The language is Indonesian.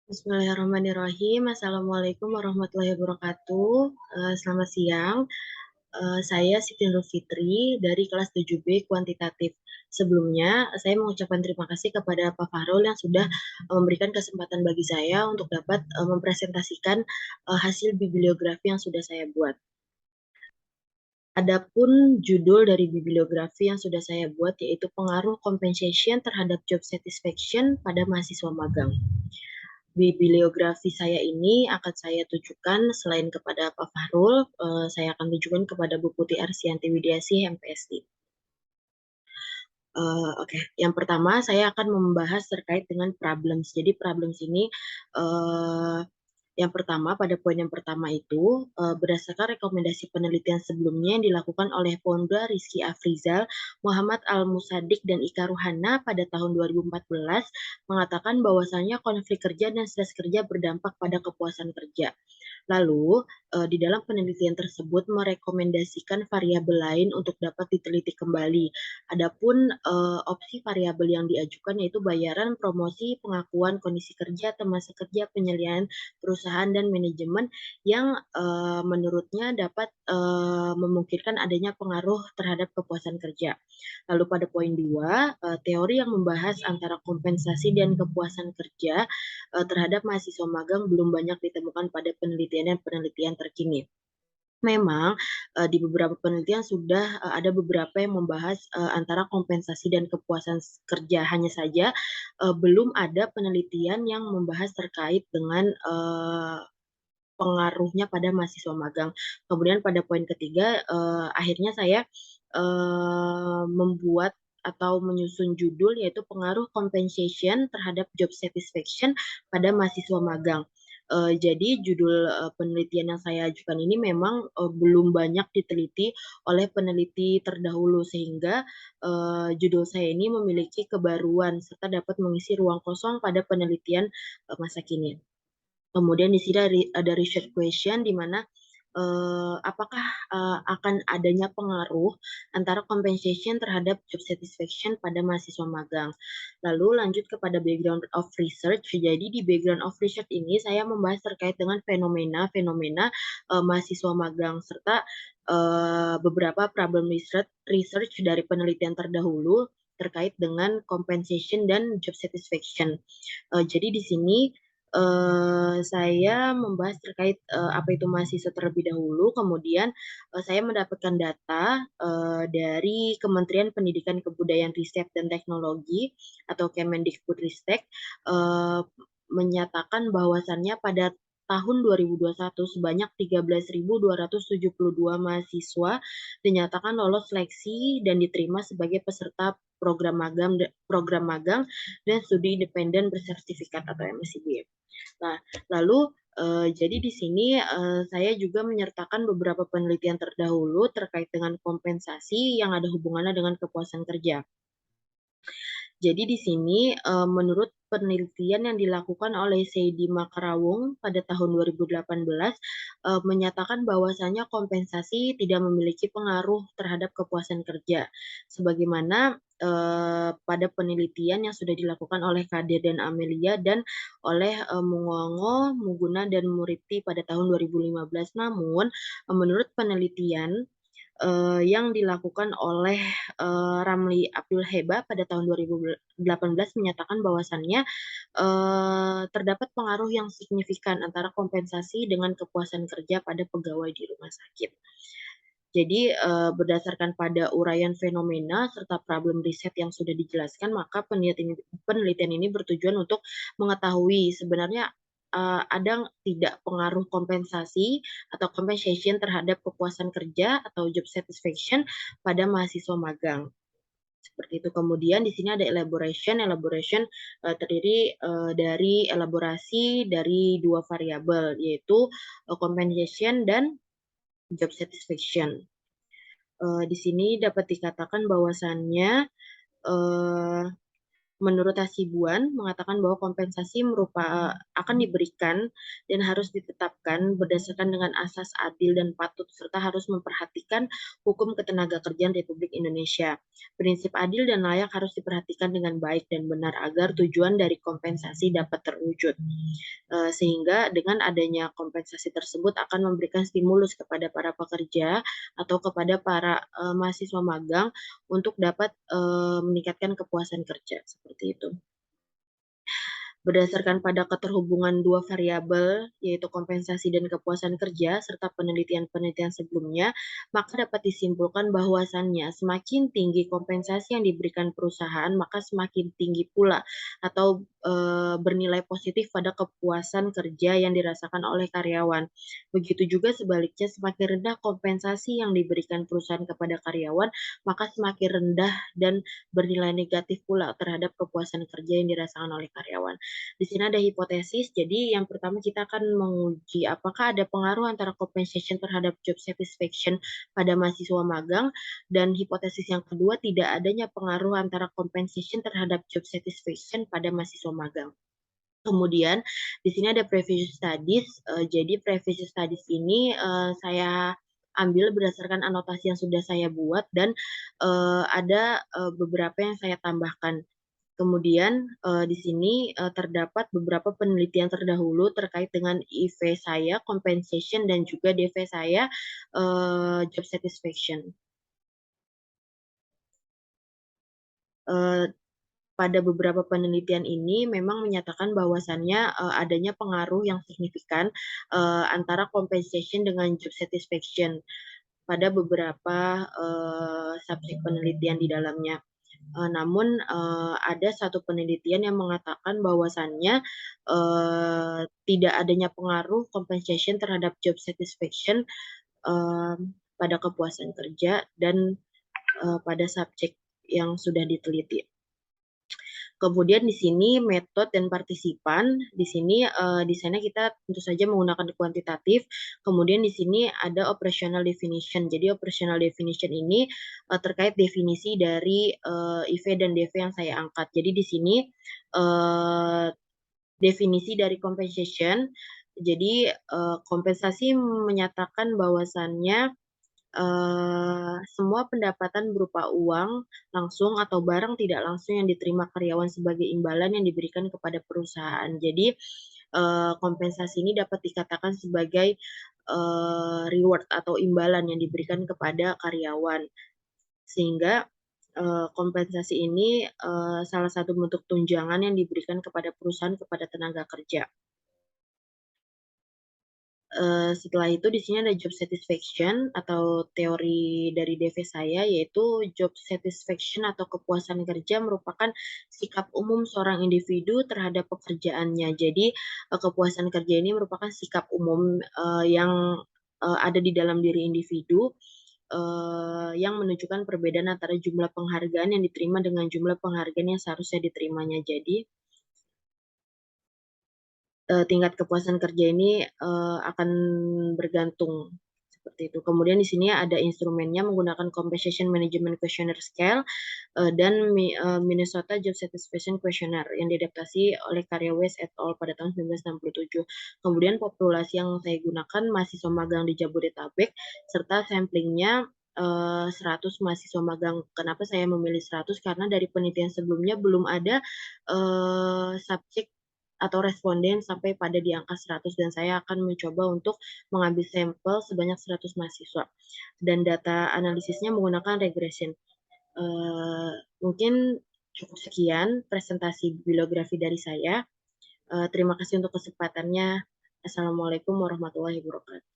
Bismillahirrahmanirrahim. Assalamualaikum warahmatullahi wabarakatuh. Selamat siang. Saya Siti Nur Fitri dari kelas 7B Kuantitatif. Sebelumnya, saya mengucapkan terima kasih kepada Pak Fahrul yang sudah memberikan kesempatan bagi saya untuk dapat mempresentasikan hasil bibliografi yang sudah saya buat. Adapun judul dari bibliografi yang sudah saya buat yaitu pengaruh compensation terhadap job satisfaction pada mahasiswa magang. Bibliografi saya ini akan saya tujukan selain kepada Pak Fahrul, saya akan tujukan kepada Bu Putih Arsianti Widiasih, MPSI. Oke, yang pertama saya akan membahas terkait dengan problems. Jadi problems ini uh, yang pertama, pada poin yang pertama itu, berdasarkan rekomendasi penelitian sebelumnya yang dilakukan oleh Pondra Rizky Afrizal, Muhammad Al-Musadik, dan Ika Ruhana pada tahun 2014, mengatakan bahwasannya konflik kerja dan stres kerja berdampak pada kepuasan kerja. Lalu, di dalam penelitian tersebut merekomendasikan variabel lain untuk dapat diteliti kembali. Adapun opsi variabel yang diajukan yaitu bayaran, promosi, pengakuan kondisi kerja, atau masa kerja, penyediaan perusahaan dan manajemen yang menurutnya dapat memungkinkan adanya pengaruh terhadap kepuasan kerja. Lalu pada poin 2, teori yang membahas antara kompensasi dan kepuasan kerja terhadap mahasiswa magang belum banyak ditemukan pada penelitian dan penelitian terkini. Memang di beberapa penelitian sudah ada beberapa yang membahas antara kompensasi dan kepuasan kerja. Hanya saja belum ada penelitian yang membahas terkait dengan pengaruhnya pada mahasiswa magang. Kemudian pada poin ketiga, akhirnya saya membuat atau menyusun judul yaitu pengaruh compensation terhadap job satisfaction pada mahasiswa magang. Jadi judul penelitian yang saya ajukan ini memang belum banyak diteliti oleh peneliti terdahulu sehingga judul saya ini memiliki kebaruan serta dapat mengisi ruang kosong pada penelitian masa kini. Kemudian di sini ada research question di mana apakah akan adanya pengaruh antara compensation terhadap job satisfaction pada mahasiswa magang. Lalu lanjut kepada background of research. Jadi di background of research ini saya membahas terkait dengan fenomena-fenomena mahasiswa magang serta beberapa problem research dari penelitian terdahulu terkait dengan compensation dan job satisfaction. Jadi di sini saya membahas terkait apa itu mahasiswa terlebih dahulu, kemudian saya mendapatkan data dari Kementerian Pendidikan Kebudayaan Riset dan Teknologi atau Kemendikbudristek menyatakan bahwasannya pada tahun 2021 sebanyak 13.272 mahasiswa dinyatakan lolos seleksi dan diterima sebagai peserta program magang dan studi independen bersertifikat atau MSIB. Nah, lalu jadi di sini saya juga menyertakan beberapa penelitian terdahulu terkait dengan kompensasi yang ada hubungannya dengan kepuasan kerja. Jadi di sini menurut penelitian yang dilakukan oleh Seidi Makarawung pada tahun 2018 menyatakan bahwasanya kompensasi tidak memiliki pengaruh terhadap kepuasan kerja. Sebagaimana pada penelitian yang sudah dilakukan oleh Kadir dan Amelia dan oleh Mungongo, Muguna, dan Muriti pada tahun 2015. Namun, menurut penelitian yang dilakukan oleh Ramli Abdul Heba pada tahun 2018 menyatakan bahwasannya terdapat pengaruh yang signifikan antara kompensasi dengan kepuasan kerja pada pegawai di rumah sakit. Jadi berdasarkan pada uraian fenomena serta problem riset yang sudah dijelaskan, maka penelitian ini bertujuan untuk mengetahui sebenarnya ada tidak pengaruh kompensasi atau compensation terhadap kepuasan kerja atau job satisfaction pada mahasiswa magang. Seperti itu. Kemudian di sini ada elaboration. Elaboration terdiri dari elaborasi dari dua variabel yaitu compensation dan job satisfaction. Di sini dapat dikatakan bahwasannya Menurut Hasibuan mengatakan bahwa kompensasi akan diberikan dan harus ditetapkan berdasarkan dengan asas adil dan patut serta harus memperhatikan hukum ketenagakerjaan Republik Indonesia. Prinsip adil dan layak harus diperhatikan dengan baik dan benar agar tujuan dari kompensasi dapat terwujud. Sehingga dengan adanya kompensasi tersebut akan memberikan stimulus kepada para pekerja atau kepada para mahasiswa magang untuk dapat meningkatkan kepuasan kerja seperti itu. Berdasarkan pada keterhubungan dua variabel, yaitu kompensasi dan kepuasan kerja, serta penelitian-penelitian sebelumnya, maka dapat disimpulkan bahwasannya semakin tinggi kompensasi yang diberikan perusahaan, maka semakin tinggi pula atau bernilai positif pada kepuasan kerja yang dirasakan oleh karyawan. Begitu juga sebaliknya, semakin rendah kompensasi yang diberikan perusahaan kepada karyawan, maka semakin rendah dan bernilai negatif pula terhadap kepuasan kerja yang dirasakan oleh karyawan. Di sini ada hipotesis, jadi yang pertama kita akan menguji apakah ada pengaruh antara compensation terhadap job satisfaction pada mahasiswa magang, dan hipotesis yang kedua tidak adanya pengaruh antara compensation terhadap job satisfaction pada mahasiswa magang. Kemudian di sini ada previous studies, jadi previous studies ini saya ambil berdasarkan anotasi yang sudah saya buat dan ada beberapa yang saya tambahkan. Kemudian di sini terdapat beberapa penelitian terdahulu terkait dengan IV saya, compensation, dan juga DV saya, job satisfaction. Pada beberapa penelitian ini memang menyatakan bahwasannya adanya pengaruh yang signifikan antara compensation dengan job satisfaction pada beberapa subjek penelitian di dalamnya. Namun ada satu penelitian yang mengatakan bahwasannya tidak adanya pengaruh compensation terhadap job satisfaction pada kepuasan kerja dan pada subjek yang sudah diteliti. Kemudian di sini metode dan partisipan, di sini di sana kita tentu saja menggunakan kuantitatif. Kemudian di sini ada operational definition. Jadi operational definition ini terkait definisi dari IV dan DV yang saya angkat. Jadi di sini definisi dari compensation. Jadi kompensasi menyatakan bahwasannya semua pendapatan berupa uang langsung atau barang tidak langsung yang diterima karyawan sebagai imbalan yang diberikan kepada perusahaan. Jadi kompensasi ini dapat dikatakan sebagai reward atau imbalan yang diberikan kepada karyawan. Sehingga kompensasi ini salah satu bentuk tunjangan yang diberikan kepada perusahaan kepada tenaga kerja. Setelah itu di sini ada job satisfaction atau teori dari DV saya, yaitu job satisfaction atau kepuasan kerja merupakan sikap umum seorang individu terhadap pekerjaannya. Jadi kepuasan kerja ini merupakan sikap umum yang ada di dalam diri individu yang menunjukkan perbedaan antara jumlah penghargaan yang diterima dengan jumlah penghargaan yang seharusnya diterimanya. Jadi tingkat kepuasan kerja ini akan bergantung seperti itu. Kemudian di sini ada instrumennya menggunakan Compensation Management Questionnaire Scale dan Minnesota Job Satisfaction Questionnaire yang diadaptasi oleh Karyawes et al. Pada tahun 1967. Kemudian populasi yang saya gunakan mahasiswa magang di Jabodetabek serta samplingnya 100 mahasiswa magang. Kenapa saya memilih 100? Karena dari penelitian sebelumnya belum ada subjek atau responden sampai pada di angka 100 dan saya akan mencoba untuk mengambil sampel sebanyak 100 mahasiswa. Dan data analisisnya menggunakan regression. Mungkin cukup sekian presentasi bibliografi dari saya. Terima kasih untuk kesempatannya. Assalamualaikum warahmatullahi wabarakatuh.